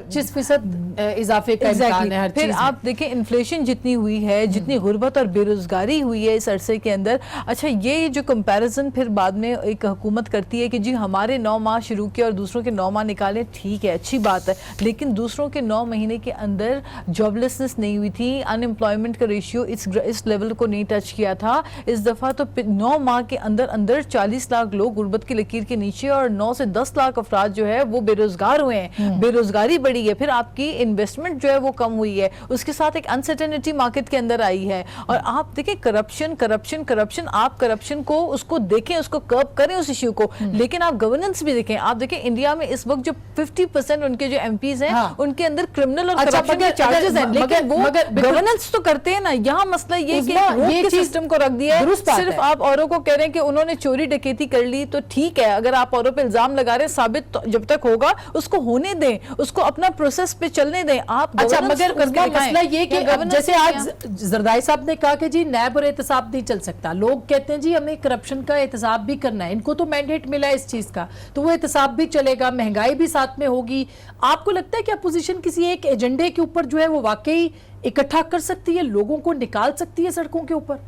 25% इजाफे का इम्कान है हर फिर चीज़ में। आप देखें इन्फ्लेशन जितनी हुई है, जितनी गुर्बत और बेरोजगारी हुई है इस अरसे के अंदर। अच्छा, ये जो कंपैरिजन फिर बाद में एक हुकूमत करती है कि जी हमारे 9 माह शुरू किए और दूसरों के 9 माह निकाले, ठीक है, अच्छी बात है, लेकिन दूसरों के 9 महीने के अंदर जॉबलेसनेस नहीं हुई थी, अनएम्प्लॉयमेंट का रेशियो इस लेवल को नहीं टच किया था। इस दफ़ा तो 9 माह के अंदर अंदर 40 लाख लोग गुर्बत की लकीर के नीचे और 9 से 10 लाख अफराद जो है वो बेरोजगार हुए हैं। बेरोजगारी बढ़ी है, फिर आपकी इन्वेस्टमेंट जो है वो कम हुई है, उसके साथ एक अनसर्टेनिटी मार्केट के अंदर आई है। और आप देखें करप्शन करप्शन करप्शन, आप करप्शन को उसको देखें, उसको कर्ब करें उस इश्यू को, लेकिन आप गवर्नेंस भी देखें। आप देखें इंडिया में इस वक्त जो 50% उनके जो एमपीज हैं उनके अंदर क्रिमिनल और करप्शन के चार्जेस हैं, लेकिन वो गवर्नेंस तो करते हैं ना। यहाँ मसला ये कि ये सिस्टम को रख दिया है, सिर्फ आप औरों को कह रहे हैं कि उन्होंने चोरी डकैती कर ली, तो ठीक है, अगर आप औरों पे इल्जाम लगा रहे हैं, साबित जब तक होगा उसको होने दें, उसको अपना प्रोसेस पे चलने दें आप। अच्छा, मगर उसका मसला ये कि जैसे आज जरदारी साहब ने कहा कि जी नैब और एहतसाब नहीं चल सकता, लोग कहते हैं जी हमें करप्शन का एहतसाब भी करना है, इनको तो मैंडेट मिला है इस चीज का, तो वो एहतसाब भी चलेगा, महंगाई भी साथ में होगी। आपको लगता है कि अपोजिशन किसी एक एजेंडे के ऊपर जो है वो वाकई इकट्ठा कर सकती है, लोगों को निकाल सकती है सड़कों के ऊपर?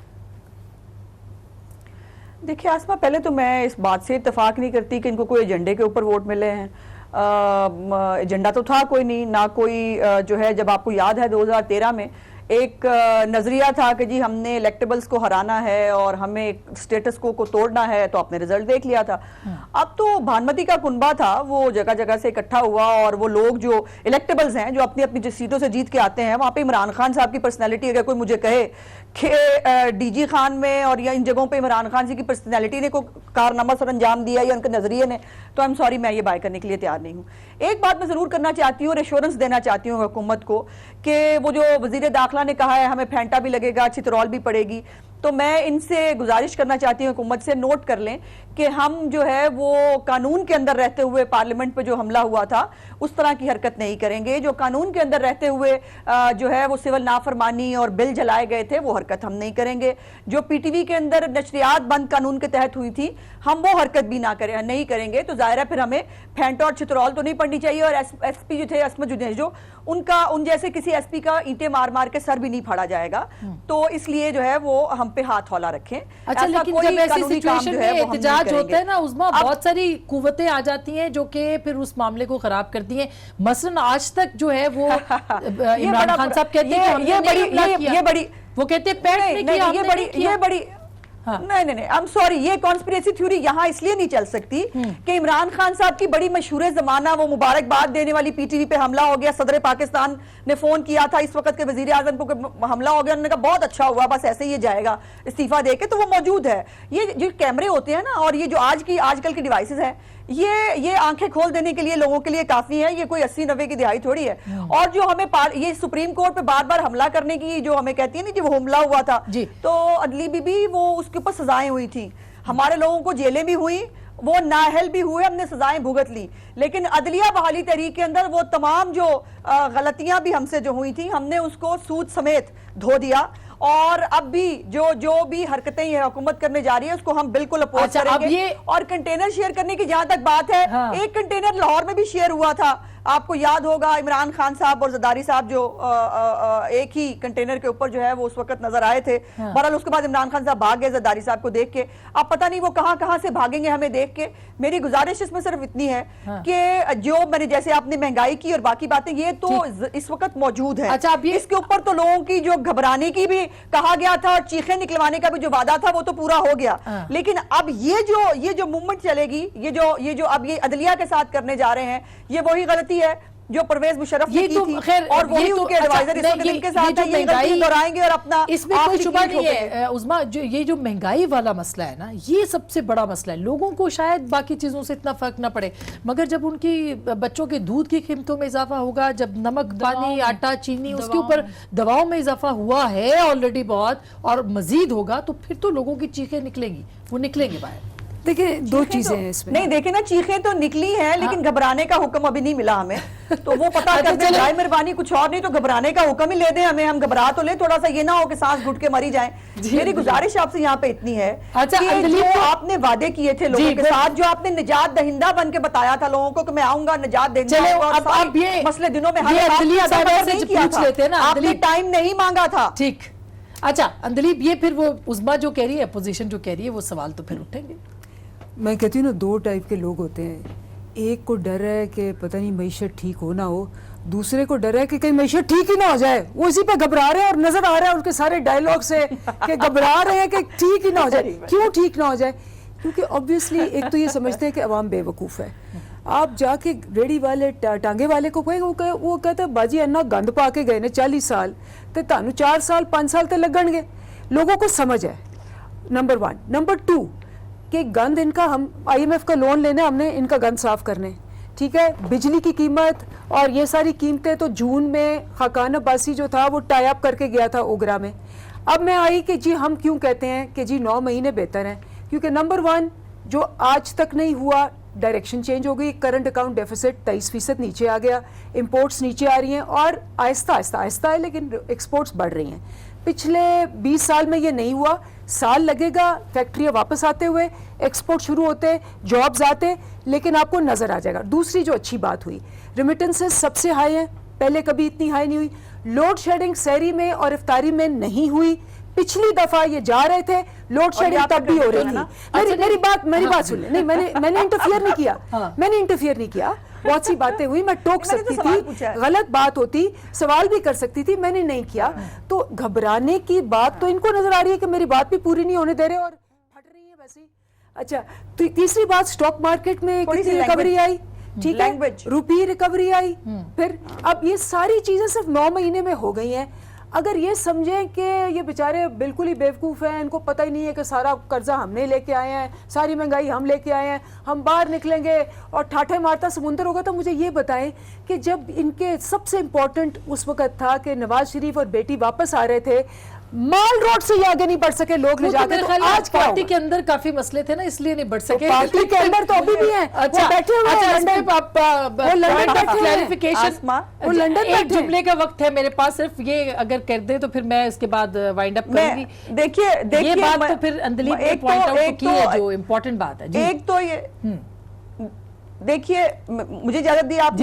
देखिए आसमा, पहले तो मैं इस बात से इत्तेफाक नहीं करती कि इनको कोई एजेंडे के ऊपर वोट मिले हैं। एजेंडा तो था कोई नहीं, ना कोई जो है, जब आपको याद है 2013 में एक नजरिया था कि जी हमने इलेक्टेबल्स को हराना है और हमें स्टेटस को तोड़ना है, तो आपने रिजल्ट देख लिया था। अब तो भानुमति का कुनबा था, वो जगह जगह से इकट्ठा हुआ, और वो लोग जो इलेक्टेबल्स हैं, जो अपनी अपनी सीटों से जीत के आते हैं, वहां पे इमरान खान साहब की पर्सनैलिटी, अगर कोई मुझे कहे कि डीजी खान में और या इन जगहों पे इमरान खान जी की पर्सनैलिटी ने कोई कारनामा सर अंजाम दिया या उनके नजरिए ने, तो आई एम सॉरी, मैं ये बाय करने के लिए तैयार नहीं हूँ। एक बात मैं जरूर करना चाहती हूँ और एश्योरेंस देना चाहती हूँ हुकूमत को कि वो जो वजीर दाखिला ने कहा है हमें फेंटा भी लगेगा, चितरौल भी पड़ेगी, तो मैं इनसे गुजारिश करना चाहती हूँ हुकूमत से, नोट कर लें कि हम जो है वो कानून के अंदर रहते हुए पार्लियामेंट पे जो हमला हुआ था उस तरह की हरकत नहीं करेंगे। जो कानून के अंदर रहते हुए जो है वो सिविल नाफरमानी और बिल जलाए गए थे, वो हरकत हम नहीं करेंगे। जो पीटीवी के अंदर नशरियात बंद कानून के तहत हुई थी, हम वो हरकत भी नहीं करेंगे। तो जाहिर है फिर हमें फेंटा और चितरौल तो नहीं पड़नी चाहिए। और एसपी जो थे असमत जुनैद, जो उन जैसे किसी एसपी का ईंटें मार मार के सर भी नहीं फाड़ा जाएगा, तो इसलिए जो है वो हम पे हाथ हौला रखें। अच्छा, लेकिन जब ऐसी सिचुएशन में एहतजाज होता है ना उसमें बहुत सारी कुव्वतें आ जाती हैं जो कि फिर उस मामले को खराब करती हैं। मसलन आज तक जो है वो इमरान खान साहब कहते हैं ये बड़ी वो कहते हैं पैट ने किया, ये बड़ी नहीं, आई एम सॉरी, ये कॉन्स्पिरेसी थ्योरी यहाँ इसलिए नहीं चल सकती कि इमरान खान साहब की बड़ी मशहूर जमाना वो मुबारकबाद देने वाली पीटीवी पे हमला हो गया, सदर पाकिस्तान ने फोन किया था इस वक्त के वजीर आजम को, हमला हो गया, उन्होंने कहा बहुत अच्छा हुआ, बस ऐसे ही जाएगा इस्तीफा देके, तो वो मौजूद है। ये जो कैमरे होते हैं ना, और ये जो आजकल की डिवाइसेस हैं, ये आंखें खोल देने के लिए लोगों के लिए काफी है। ये कोई 80-90 की दिहाई थोड़ी है। और जो हमें ये सुप्रीम कोर्ट पे बार बार हमला करने की जो हमें कहती है ना, जो हमला हुआ था, तो अदली बीबी वो उसके ऊपर सजाएं हुई थी, हमारे लोगों को जेलें भी हुई, वो नाअहल भी हुए, हमने सजाएं भुगत ली, लेकिन अदलिया बहाली तहरीक के अंदर वो तमाम जो गलतियां भी हमसे जो हुई थी, हमने उसको सूद समेत धो दिया। और अब भी जो भी हरकतें ये हुकूमत करने जा रही है उसको हम बिल्कुल अपोज करेंगे। और कंटेनर शेयर करने की जहां तक बात है, एक कंटेनर लाहौर में भी शेयर हुआ था, आपको याद होगा, इमरान खान साहब और जरदारी साहब जो एक ही कंटेनर के ऊपर जो है वो उस वक्त नजर आए थे। बहरहाल उसके बाद इमरान खान साहब भाग गए जरदारी साहब को देख के। अब पता नहीं वो कहां से भागेंगे हमें देख के। मेरी गुजारिश इसमें सिर्फ इतनी है कि जो मैंने जैसे आपने महंगाई की और बाकी बातें, ये तो इस वक्त मौजूद है। अच्छा, इसके ऊपर तो लोगों की जो घबराने की भी कहा गया था और चीखें निकलवाने का भी जो वादा था वो तो पूरा हो गया। लेकिन अब ये जो मूवमेंट चलेगी, ये जो अब ये अदलिया के साथ करने जा रहे हैं, ये वही गलती है جو پرویز مشرف نے یہ کی تو تھی خیر اور وہی ان کے ایڈوائزر اس وقت ان کے ساتھ ہیں، یہ غلطی دہرائیں گے اور اپنا اس میں کوئی شبہ نہیں ہے عظما، یہ جو مہنگائی والا مسئلہ ہے نا یہ سب سے بڑا مسئلہ ہے. لوگوں کو شاید باقی چیزوں سے اتنا فرق نہ پڑے مگر جب ان کی بچوں کے دودھ کی قیمتوں میں اضافہ ہوگا، جب نمک پانی آٹا چینی اس کے اوپر دواؤں میں اضافہ ہوا ہے آلریڈی بہت اور مزید ہوگا تو پھر تو لوگوں کی چیخیں نکلیں گی، وہ نکلیں گے باہر. دیکھیں دو چیزیں ہیں اس میں. نہیں دیکھیں نا چیخیں تو نکلی ہیں لیکن گھبرانے کا حکم ابھی نہیں ملا ہمیں تو وہ پتا کر دیں برائے مہربانی کچھ اور نہیں تو گھبرانے کا حکم ہی لے دیں ہمیں، ہم گھبرا تو لیں تھوڑا سا، یہ نہ ہو کہ سانس گھٹ کے مری جائیں. میری گزارش آپ سے یہاں پہ اتنی ہے کہ جو آپ نے وعدے کیے تھے لوگوں کے ساتھ، جو آپ نے نجات دہندہ بن کے بتایا تھا لوگوں کو کہ میں آؤں گا نجات دہندہ اور مسئلے دنوں میں آپ نے ٹائم نہیں مانگا تھا. ٹھیک اچھا اندلیب، یہ پھر وہ عظما جو کہہ رہی ہے اپوزیشن جو کہہ رہی ہے وہ سوال تو پھر اٹھیں گے. میں کہتی ہوں نا دو ٹائپ کے لوگ ہوتے ہیں، ایک کو ڈر ہے کہ پتہ نہیں معیشت ٹھیک ہو نہ ہو، دوسرے کو ڈر ہے کہ کہیں معیشت ٹھیک ہی نہ ہو جائے. وہ اسی پہ گھبرا رہے ہیں اور نظر آ رہا ہے ان کے سارے ڈائیلاگ سے کہ گھبرا رہے ہیں کہ ٹھیک ہی نہ ہو جائے. کیوں ٹھیک نہ ہو جائے؟ کیونکہ obviously ایک تو یہ سمجھتے ہیں کہ عوام بے وقوف ہے. آپ جا کے ریڑی والے ٹانگے والے کو کہیں وہ کہتے ہیں باجی انا گند پا کے گئے نے 40 سال تے تانوں 4 سال 5 سال تے لگن گے. لوگوں کو سمجھ ہے نمبر 1. نمبر 2 کہ گند ان کا، ہم IMF کا لون لینا، ہم نے ان کا گند صاف کرنے. ٹھیک ہے، بجلی کی قیمت اور یہ ساری قیمتیں تو جون میں خاقان عباسی جو تھا وہ ٹائی اپ کر کے گیا تھا اوگرا میں. اب میں آئی کہ جی ہم کیوں کہتے ہیں کہ جی 9 مہینے بہتر ہیں، کیونکہ نمبر 1 جو آج تک نہیں ہوا، ڈائریکشن چینج ہو گئی، کرنٹ اکاؤنٹ ڈیفیسٹ 23% نیچے آ گیا، امپورٹس نیچے آ رہی ہیں اور آہستہ ہے لیکن ایکسپورٹس بڑھ رہی ہیں. پچھلے 20 سال میں یہ نہیں ہوا، سال لگے گا فیکٹریاں واپس آتے ہوئے، ایکسپورٹ شروع ہوتے، جابز آتے، لیکن آپ کو نظر آ جائے گا. دوسری جو اچھی بات ہوئی، ریمیٹنسز سب سے ہائی ہیں، پہلے کبھی اتنی ہائی نہیں ہوئی. لوڈ شیڈنگ سحری میں اور افطاری میں نہیں ہوئی. پچھلی دفعہ یہ جا رہے تھے لوڈ شیڈنگ تب بھی ہو رہی تھی. میری بات سن لیں. نہیں میں نے انٹرفیئر نہیں کیا. بہت سی باتیں ہوئی، میں ٹوک سکتی تھی، غلط بات ہوتی سوال بھی کر سکتی تھی، میں نے نہیں کیا. تو گھبرانے کی بات تو ان کو نظر آ رہی ہے کہ میری بات بھی پوری نہیں ہونے دے رہے اور پھٹ رہی ہے ویسے ہی. اچھا تیسری بات، سٹاک مارکیٹ میں کتنی ریکوری آئی، ٹھیک ہے، روپی ریکوری آئی. پھر اب یہ ساری چیزیں صرف 9 مہینے میں ہو گئی ہیں. اگر یہ سمجھیں کہ یہ بیچارے بالکل ہی بیوقوف ہیں، ان کو پتہ ہی نہیں ہے کہ سارا قرضہ ہم نے لے کے آئے ہیں، ساری مہنگائی ہم لے کے آئے ہیں، ہم باہر نکلیں گے اور ٹھاٹھے مارتا سمندر ہوگا، تو مجھے یہ بتائیں کہ جب ان کے سب سے امپورٹنٹ اس وقت تھا کہ نواز شریف اور بیٹی واپس آ رہے تھے، مال روڈ سے یہ آگے نہیں بڑھ سکے لوگ لے جاتے، تو آج کیا پارٹی کے اندر کافی مسئلے تھے نا اس لیے نہیں بڑھ سکے. پارٹی کے اندر تو ابھی بھی ہیں، وہ بیٹھے ہوئے ہیں. ایک جملے کا وقت ہے میرے پاس، صرف یہ اگر کر دیں تو پھر میں اس کے بعد وائنڈ اپ کروں گی. دیکھیے یہ بات تو پھر اندلیب نے پوائنٹ آؤٹ کی ہے جو امپورٹنٹ بات ہے. ایک تو یہ دیکھیے، مجھے اجازت دی آپ؟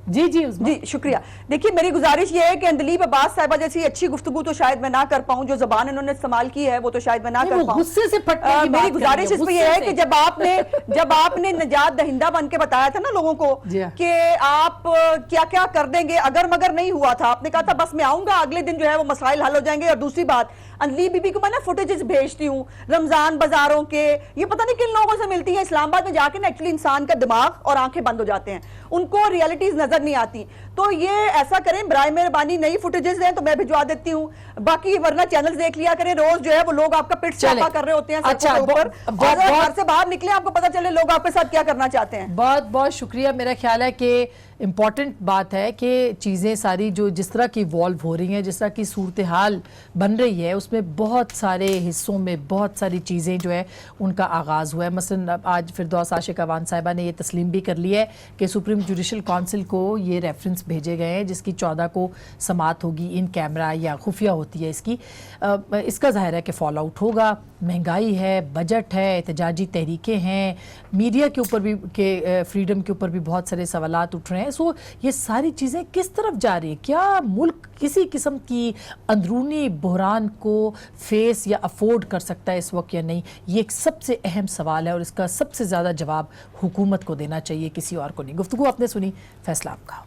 جی شکریہ. دیکھیے میری گزارش یہ ہے کہ اندلیب عباس صاحبہ جیسی اچھی گفتگو تو شاید میں نہ کر پاؤں، جو زبان انہوں نے استعمال کی ہے وہ تو شاید میں نہ کر پاؤں. غصے سے پھٹنے کی بات. میری گزارش اس میں یہ ہے کہ جب آپ نے نجات دہندہ بن کے بتایا تھا نا لوگوں کو کہ آپ کیا کیا کر دیں گے، اگر مگر نہیں ہوا تھا، آپ نے کہا تھا بس میں آؤں گا اگلے دن جو ہے وہ مسائل حل ہو جائیں گے. اور دوسری بات، اندلیب بی بی کو میں نا فوٹیجز بھیجتی ہوں رمضان بازاروں کے، یہ پتہ نہیں کن لوگوں سے ملتی ہیں اسلام آباد میں جا کے نا، ایکچولی انسان کا دماغ اور آنکھیں بند ہو جاتے ہیں، ان کو ریئلٹیز نظر نہیں آتی. تو یہ ایسا کریں برائے مہربانی، نئی فوٹیجز دیں تو میں بھجوا دیتی ہوں، باقی ورنہ چینلز دیکھ لیا کریں. روز جو ہے وہ لوگ آپ کا پٹ چھاپا کر رہے ہوتے ہیں سڑکوں کے اوپر، اور گھر سے باہر نکلیں آپ کو پتہ چلے لوگ آپ کے ساتھ کیا کرنا چاہتے ہیں. بہت بہت شکریہ. میرا خیال ہے کہ امپورٹنٹ بات ہے کہ چیزیں ساری جو جس طرح کی ایوالو ہو رہی ہیں، جس طرح کی صورتحال بن رہی ہے، اس میں بہت سارے حصوں میں بہت ساری چیزیں جو ہے ان کا آغاز ہوا ہے. مثلا آج فردوس عاشق اعوان صاحبہ نے یہ تسلیم بھی کر لی ہے کہ سپریم جوڈیشل کونسل کو یہ ریفرنس بھیجے گئے ہیں جس کی 14 کو سماعت ہوگی ان کیمرہ یا خفیہ ہوتی ہے اس کا ظاہر ہے کہ فال آؤٹ ہوگا. مہنگائی ہے، بجٹ ہے، احتجاجی تحریکیں ہیں، میڈیا کے اوپر بھی کہ فریڈم کے اوپر بھی بہت سارے سوالات اٹھ رہے ہیں. سو یہ ساری چیزیں کس طرف جا رہی ہیں؟ کیا ملک کسی قسم کی اندرونی بحران کو فیس یا افورڈ کر سکتا ہے اس وقت یا نہیں؟ یہ ایک سب سے اہم سوال ہے اور اس کا سب سے زیادہ جواب حکومت کو دینا چاہیے، کسی اور کو نہیں. گفتگو آپ نے سنی، فیصلہ آپ کا.